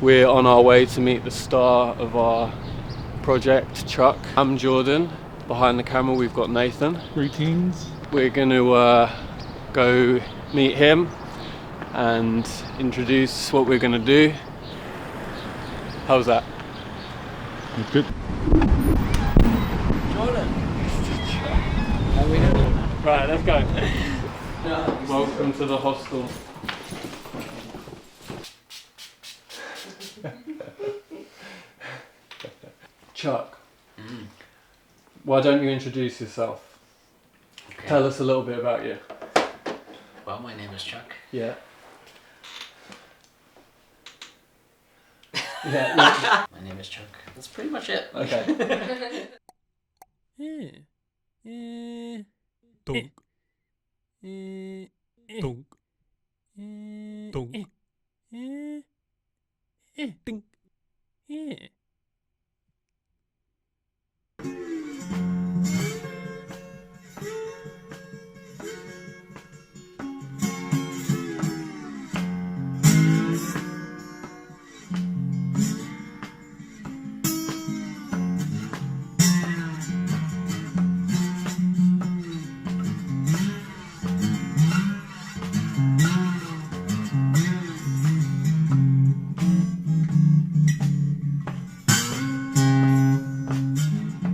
We're on our way to meet the star of our project, Chuck. I'm Jordan. Behind the camera we've got Nathan. Greetings. We're going to go meet him and introduce what we're going to do. How's that? Good. Jordan. How we doing? Right, let's go. No. Welcome to the hostel. Chuck, why don't you introduce yourself? Okay. Tell us a little bit about you. Well, my name is Chuck. Yeah. Yeah. My name is Chuck. That's pretty much it. Okay. Dunk. Dunk. Dunk. Dink.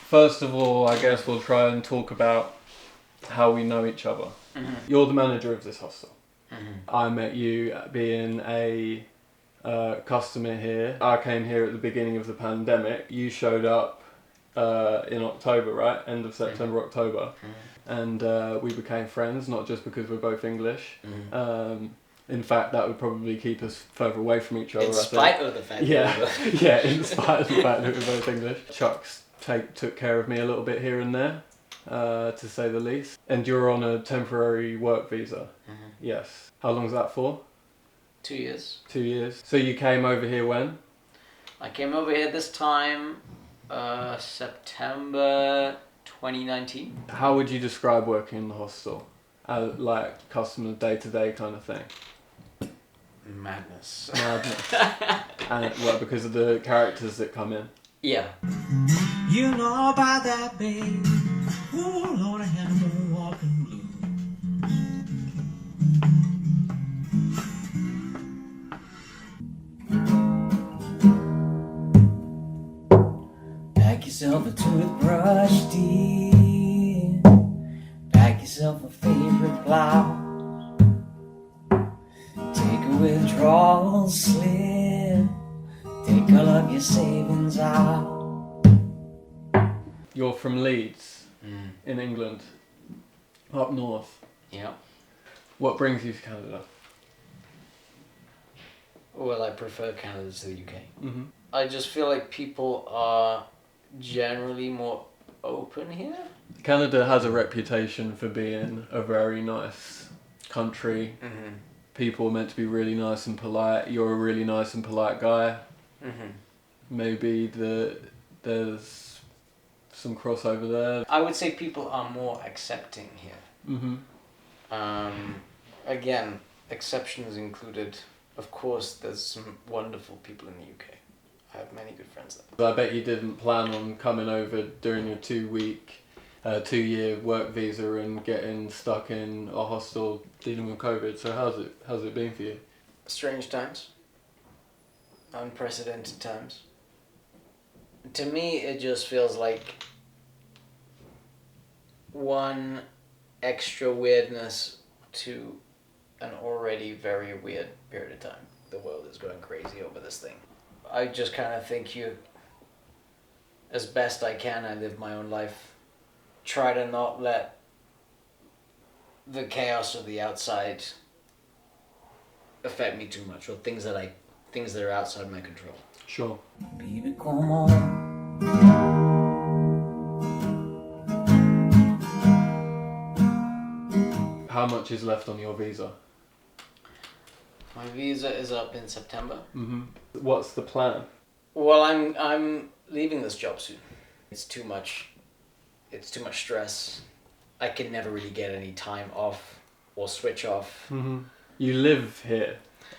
First of all, I guess we'll try and talk about how we know each other. Mm-hmm. You're the manager of this hostel. Mm-hmm. I met you being a customer here. I came here at the beginning of the pandemic. You showed up in October, right? End of September, October. Mm-hmm. And we became friends, not just because we're both English. Mm-hmm. In fact, that would probably keep us further away from each other. In spite of the fact Yeah, in spite of the fact that we're both English. Chuck's took care of me a little bit here and there, to say the least. And you're on a temporary work visa. Mm-hmm. Yes. How long's that for? 2 years. 2 years. So you came over here when? I came over here this time, September 2019. How would you describe working in the hostel? Like customer day-to-day kind of thing? Madness. Madness. And well, because of the characters that come in. Yeah. You know about that, babe. Oh, Lord, I had a walking blue. Pack yourself a toothbrush, dear. Pack yourself a favorite blouse. Take a withdrawal slip. Take all of your savings out. You're from Leeds, Mm. in England, up north. Yeah. What brings you to Canada? Well, I prefer Canada to the UK. Mm-hmm. I just feel like people are generally more open here. Canada has a reputation for being a very nice country. Mm-hmm. People are meant to be really nice and polite. You're a really nice and polite guy. Mm-hmm. Maybe there's some crossover there. I would say people are more accepting here. Mm-hmm. Again, exceptions included. Of course, there's some wonderful people in the UK. I have many good friends there. I bet you didn't plan on coming over during your 2-year work visa and getting stuck in a hostel dealing with COVID. So how's it been for you? Strange times. Unprecedented times. To me, it just feels like one extra weirdness to an already very weird period of time. The world is going crazy over this thing. I just kind of think as best I can, I live my own life. Try to not let the chaos of the outside affect me too much, or things that are outside my control. Sure. Baby, come on. How much is left on your visa? My visa is up in September. Mm-hmm. What's the plan? Well, I'm leaving this job soon. It's too much stress. I can never really get any time off or switch off. Mm-hmm. You live here?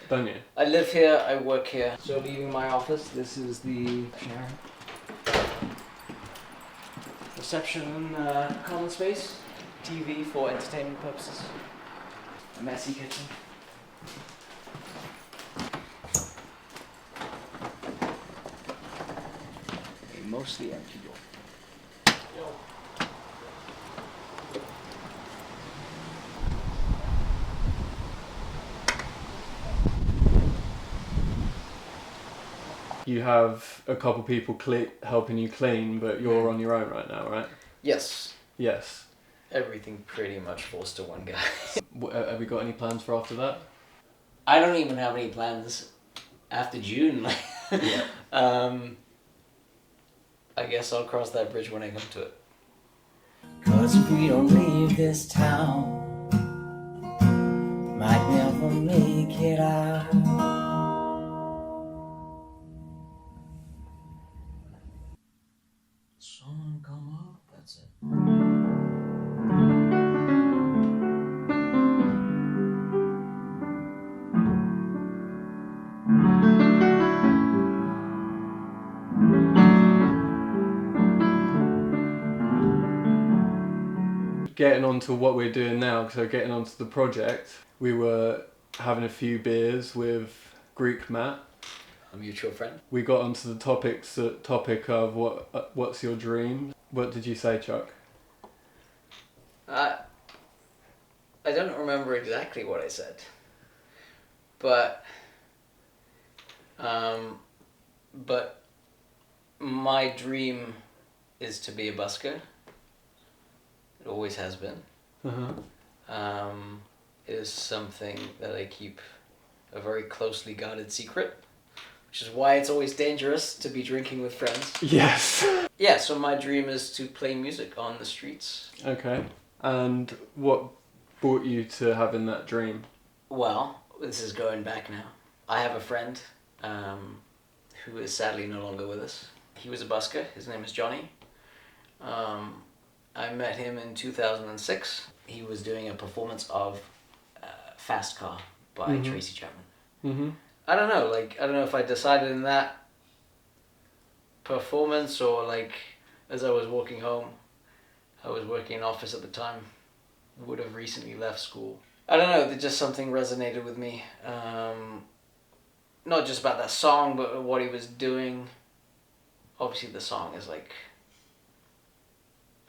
don't you? I live here, I work here. So leaving my office, this is the reception common space. TV for entertainment purposes. A messy kitchen. A mostly empty door. You have a couple people helping you clean, but you're on your own right now, right? Yes. Yes. Everything pretty much falls to one guy. Have we got any plans for after that? I don't even have any plans after June. Yeah. I guess I'll cross that bridge when I come to it. 'Cause if we don't leave this town, might never make it out. Sun come up, that's it. Getting on to what we're doing now, so getting on to the project, we were having a few beers with Greek Matt. A mutual friend. We got onto the topic of what's your dream. What did you say, Chuck? I don't remember exactly what I said, but my dream is to be a busker. It always has been. Uh-huh. It is something that I keep a very closely guarded secret, which is why it's always dangerous to be drinking with friends. Yes. Yeah, so my dream is to play music on the streets. Okay. And what brought you to having that dream? Well, this is going back now. I have a friend who is sadly no longer with us. He was a busker. His name is Johnny. I met him in 2006. He was doing a performance of Fast Car by Tracy Chapman. Mm-hmm. I don't know if I decided in that performance or as I was walking home. I was working in office at the time. Would have recently left school. I don't know, just something resonated with me. Not just about that song, but what he was doing. Obviously the song is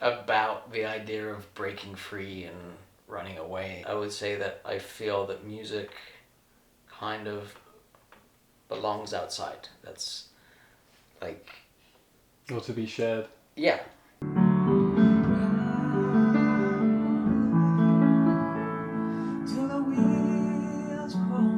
about the idea of breaking free and running away. I would say that I feel that music kind of belongs outside. That's Or to be shared. yeah. Till the wheels crawl.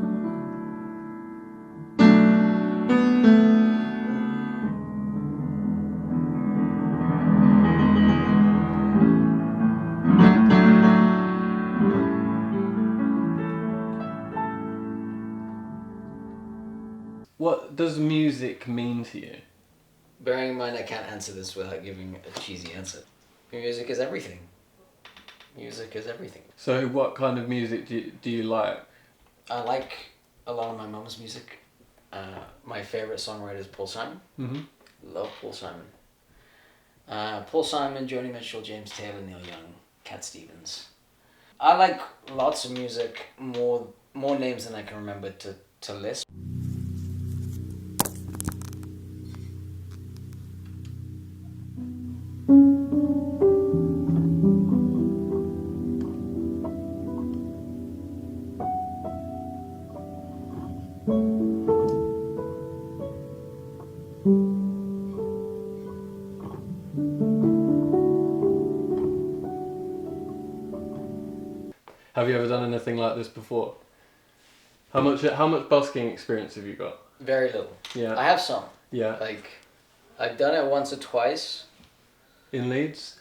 What does music mean to you? Bearing in mind I can't answer this without giving a cheesy answer. Music is everything. Music is everything. So what kind of music do you like? I like a lot of my mum's music. My favorite songwriter is Paul Simon. Mm-hmm. Love Paul Simon. Paul Simon, Joni Mitchell, James Taylor, Neil Young, Cat Stevens. I like lots of music, more names than I can remember to list. Have you ever done anything like this before? How much busking experience have you got? Very little. Yeah. I have some. Yeah. I've done it once or twice. In Leeds?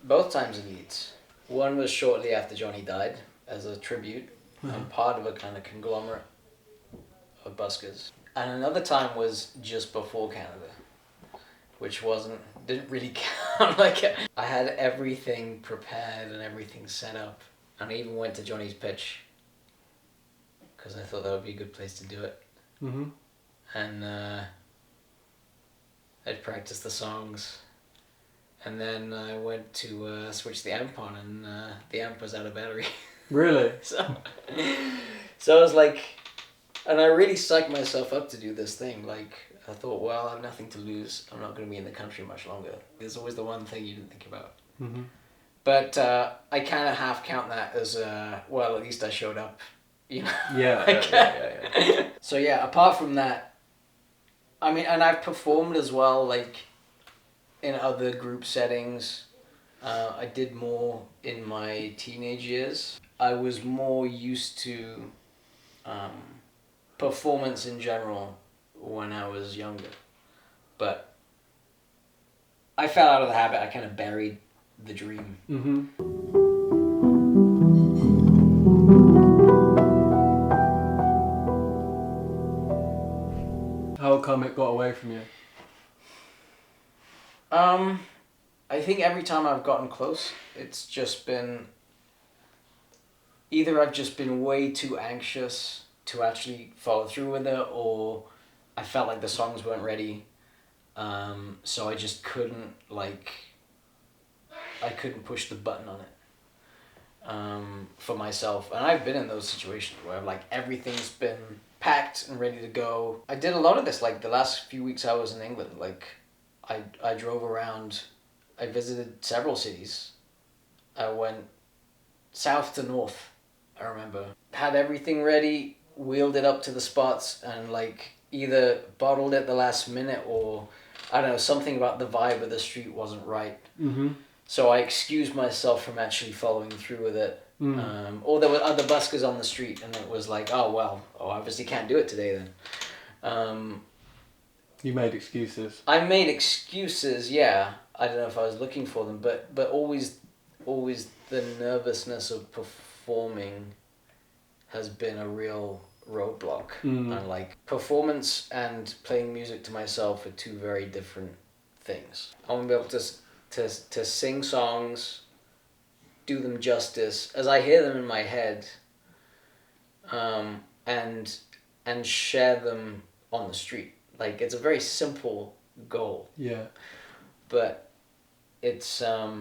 Both times in Leeds. One was shortly after Johnny died as a tribute. I'm part of a kind of conglomerate of buskers. And another time was just before Canada, which didn't really count. I had everything prepared and everything set up. And I even went to Johnny's pitch because I thought that would be a good place to do it. Mm-hmm. And I'd practice the songs, and then I went to switch the amp on, and the amp was out of battery. Really? So I was like, and I really psyched myself up to do this thing. Like, I thought, well, I have nothing to lose. I'm not going to be in the country much longer. There's always the one thing you didn't think about. Mm-hmm. But I kind of half count that as, well, at least I showed up. You know? Yeah. So yeah, apart from that, I mean, and I've performed as well, like, in other group settings. I did more in my teenage years. I was more used to performance in general when I was younger. But I fell out of the habit. I kind of buried the dream. Mm-hmm. How come it got away from you? I think every time I've gotten close, it's just been either I've just been way too anxious to actually follow through with it, or I felt like the songs weren't ready. So I just couldn't, like, I couldn't push the button on it for myself. And I've been in those situations where, like, everything's been packed and ready to go. I did a lot of this, like, the last few weeks I was in England. Like, I drove around, I visited several cities. I went south to north, I remember. Had everything ready, wheeled it up to the spots, and, like, either bottled it the last minute, or, I don't know, something about the vibe of the street wasn't right. Mm-hmm. So I excused myself from actually following through with it. Or there were other buskers on the street, and it was like, oh, obviously can't do it today then. You made excuses. I made excuses, yeah. I don't know if I was looking for them, but always the nervousness of performing has been a real roadblock. And, like, performance and playing music to myself are two very different things. I want to be able to sing songs, do them justice as I hear them in my head, and share them on the street. Like, it's a very simple goal. Yeah. But it's I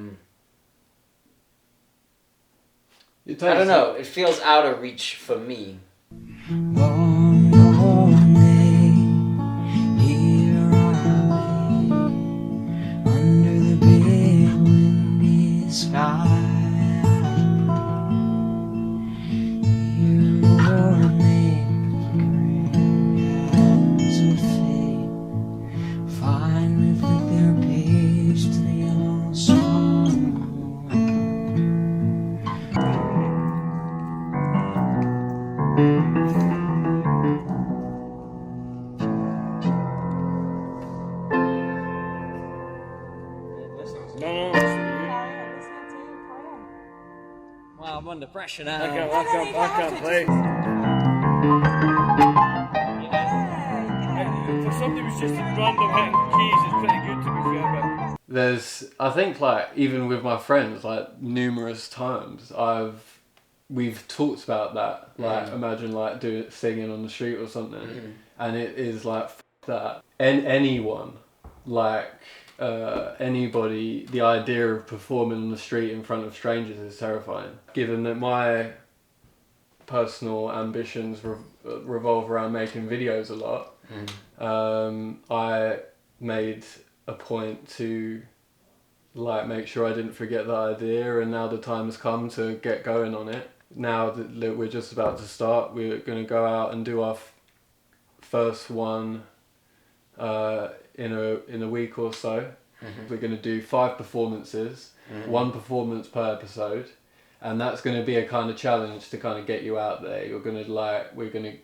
don't know, it feels out of reach for me. One long day, here I lay, under the big windy sky. Here Lord made hands of fate finally flick their page to the yellow song. Well, I'm under pressure now. I can't play. For somebody who's just random hitting keys, it's pretty good to be fair. There's, I think, like, even with my friends, like, numerous times we've talked about that. Like, imagine, like, singing on the street or something, and it is like, f*** that. And anyone, like, anybody, the idea of performing on the street in front of strangers is terrifying. Given that my personal ambitions revolve around making videos a lot, I made a point to, like, make sure I didn't forget that idea, and now the time has come to get going on it. Now that we're just about to start, we're going to go out and do our first one in a week or so. We're going to do 5 performances, 1 performance per episode, and that's going to be a kind of challenge to kind of get you out there. We're going to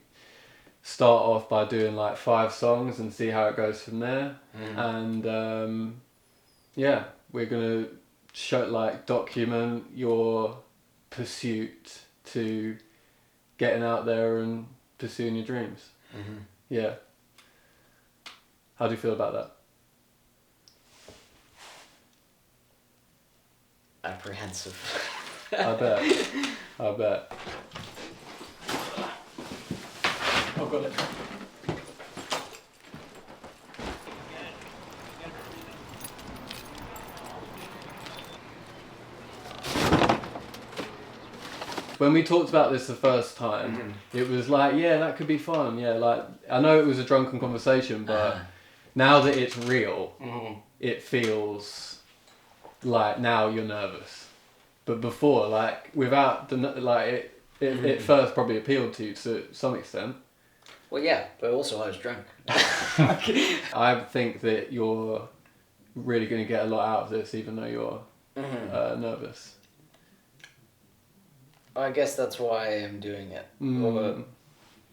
start off by doing like 5 songs and see how it goes from there. And yeah, we're going to document your pursuit to getting out there and pursuing your dreams. Yeah. How do you feel about that? Apprehensive. I bet. I've got it. When we talked about this the first time, it was like, yeah, that could be fun. Yeah, like, I know it was a drunken conversation, but now that it's real, it feels like now you're nervous. But before, like, without the, like, it first probably appealed to you to some extent. Well, yeah, but also I was drunk. I think that you're really going to get a lot out of this, even though you're nervous. I guess that's why I am doing it. Or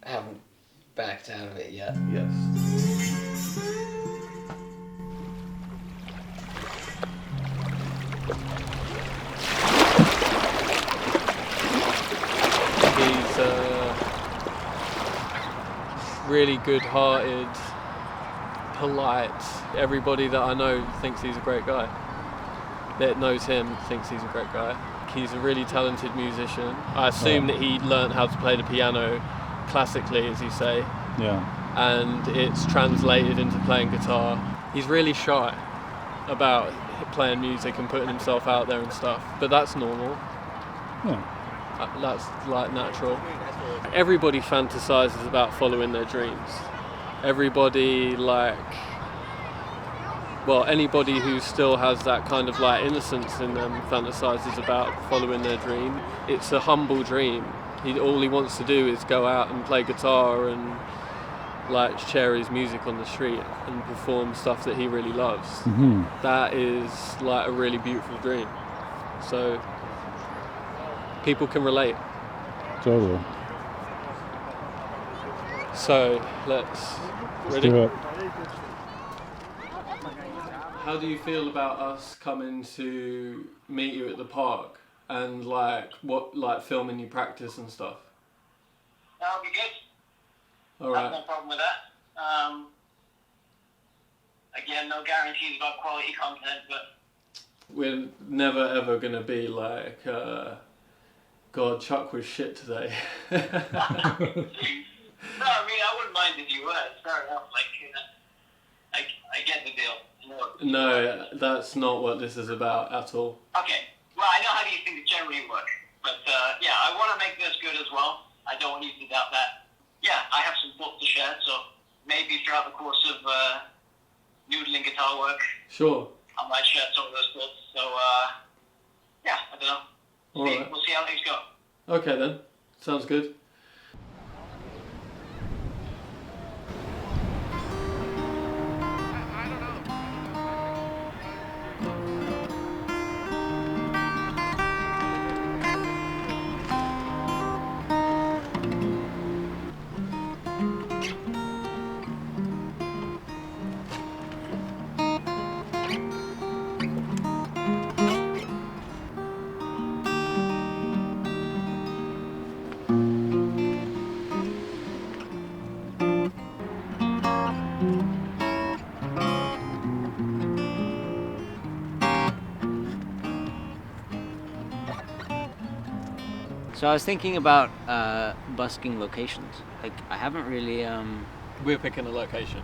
haven't backed out of it yet. Yes. He's really good-hearted, polite. Everybody that I know thinks he's a great guy. That knows him thinks he's a great guy. He's a really talented musician. I assume that he learned how to play the piano classically, as you say. Yeah. And it's translated into playing guitar. He's really shy about playing music and putting himself out there and stuff, but that's normal. Yeah. That's like natural. Everybody fantasizes about following their dreams. Everybody anybody who still has that kind of like innocence in them fantasizes about following their dream. It's a humble dream. All he wants to do is go out and play guitar and like share his music on the street and perform stuff that he really loves. That is like a really beautiful dream. So people can relate. Totally. So let's ready? Do it. How do you feel about us coming to meet you at the park and like filming you practice and stuff? That'll be good. All right. No problem with that. Again, no guarantees about quality content, but We're never ever gonna be like, God, Chuck was shit today. no, I mean, I wouldn't mind if you were. It's fair enough. Like, I get the deal. No, that's not what this is about at all. Okay. Well, I know how these things generally work, but yeah, I want to make this good as well. I don't want you to doubt that. Yeah, I have some thoughts to share, so maybe throughout the course of noodling guitar work, Sure. I might share some of those thoughts. So yeah, I don't know. All right. We'll see how things go. Okay then. Sounds good. So I was thinking about busking locations. Like, I haven't really... We're picking a location.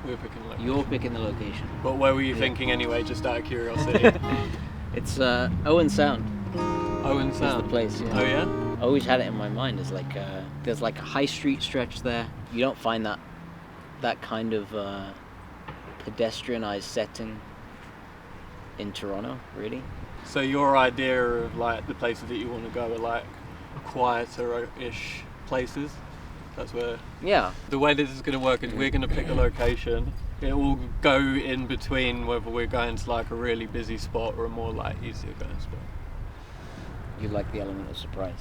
You're picking the location. But where were you thinking anyway, just out of curiosity? It's Owen Sound. Owen Is Sound. the place, yeah. Oh yeah? I always had it in my mind as like there's like a high street stretch there. You don't find that kind of pedestrianized setting in Toronto, really. So your idea of like the places that you want to go are like quieter-ish places? That's where... Yeah. The way this is going to work is we're going to pick a location. It will go in between whether we're going to like a really busy spot or a more like easier going spot. You like the element of surprise.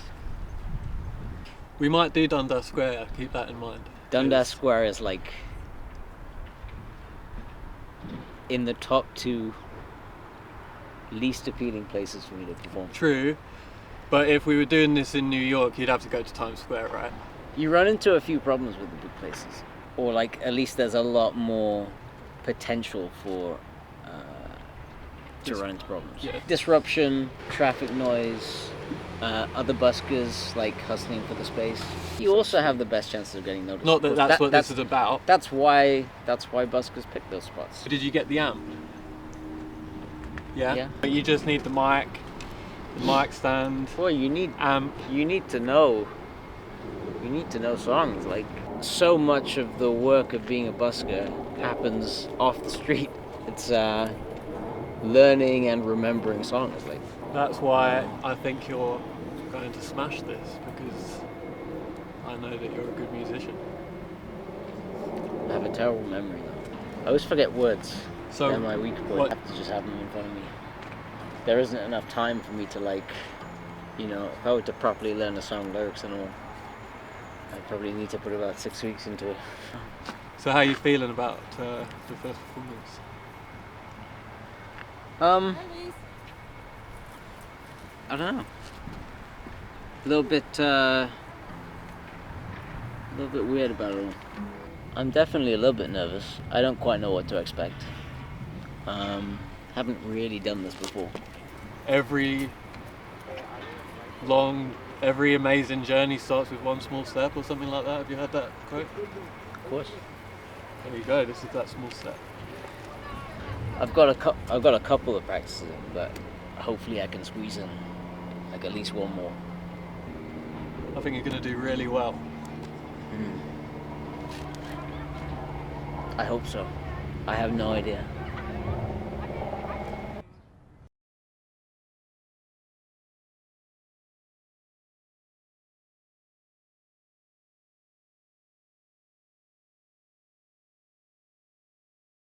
We might do Dundas Square, keep that in mind. Dundas Square is like in the top 2 least appealing places for me to perform. True, but if we were doing this in New York, you'd have to go to Times Square, right? You run into a few problems with the big places, or like at least there's a lot more potential for to run into problems. Yeah. Disruption, traffic noise, other buskers like hustling for the space. You also have the best chances of getting noticed. Not that Of course. that's what this is about. That's why buskers pick those spots. Did you get the amp? Yeah? Yeah. But you just need the mic stand, Well, you need amp. You need to know songs. Like, so much of the work of being a busker happens off the street. It's learning and remembering songs. Like, That's why I think you're going to smash this, because I know that you're a good musician. I have a terrible memory though. I always forget words. So They're my weak point. what- I have to just have them in front of me. There isn't enough time for me to, like, if I were to properly learn a song, lyrics and all, I'd probably need to put about 6 weeks into it. So how are you feeling about the first performance? I don't know. A little bit weird about it all. I'm definitely a little bit nervous. I don't quite know what to expect. Haven't really done this before. Every amazing journey starts with one small step, or something like that. Have you heard that quote? Of course. There you go. This is that small step. I've got a couple of practices, but hopefully I can squeeze in like at least one more. I think you're going to do really well. I hope so. I have no idea.